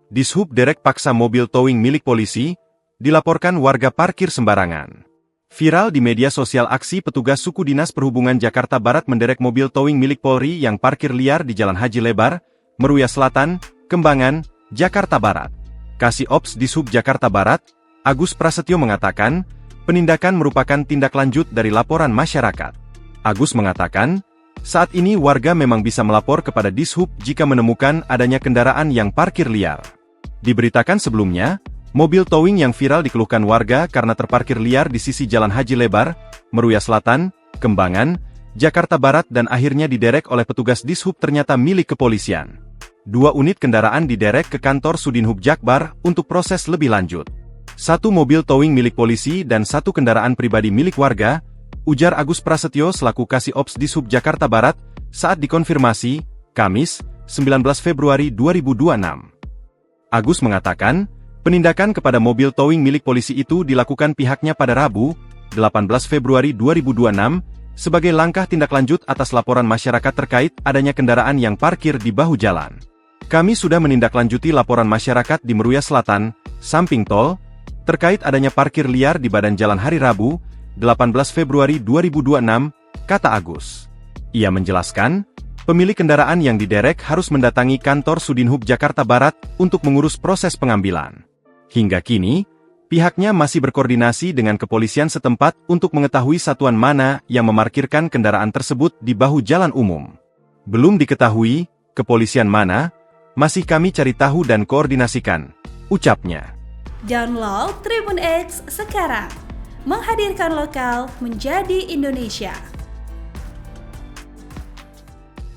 Dishub derek paksa mobil towing milik polisi, dilaporkan warga parkir sembarangan. Viral di media sosial aksi petugas suku Dinas Perhubungan Jakarta Barat menderek mobil towing milik Polri yang parkir liar di Jalan Haji Lebar, Meruya Selatan, Kembangan, Jakarta Barat. Kasih Ops Dishub Jakarta Barat, Agus Prasetyo mengatakan, penindakan merupakan tindak lanjut dari laporan masyarakat. Agus mengatakan, saat ini warga memang bisa melapor kepada Dishub jika menemukan adanya kendaraan yang parkir liar. Diberitakan sebelumnya, mobil towing yang viral dikeluhkan warga karena terparkir liar di sisi Jalan Haji Lebar, Meruya Selatan, Kembangan, Jakarta Barat dan akhirnya diderek oleh petugas Dishub ternyata milik kepolisian. 2 unit kendaraan diderek ke kantor Sudinhub Jakbar untuk proses lebih lanjut. 1 mobil towing milik polisi dan 1 kendaraan pribadi milik warga, ujar Agus Prasetyo selaku Kasih Ops Dishub Jakarta Barat, saat dikonfirmasi, Kamis, 19 Februari 2026. Agus mengatakan, penindakan kepada mobil towing milik polisi itu dilakukan pihaknya pada Rabu, 18 Februari 2026, sebagai langkah tindak lanjut atas laporan masyarakat terkait adanya kendaraan yang parkir di bahu jalan. Kami sudah menindaklanjuti laporan masyarakat di Meruya Selatan, samping tol, terkait adanya parkir liar di badan jalan hari Rabu, 18 Februari 2026, kata Agus. Ia menjelaskan, pemilik kendaraan yang diderek harus mendatangi kantor Sudinhub Jakarta Barat untuk mengurus proses pengambilan. Hingga kini, pihaknya masih berkoordinasi dengan kepolisian setempat untuk mengetahui satuan mana yang memarkirkan kendaraan tersebut di bahu jalan umum. Belum diketahui, kepolisian mana, masih kami cari tahu dan koordinasikan, ucapnya. Download Tribun X sekarang, menghadirkan lokal menjadi Indonesia.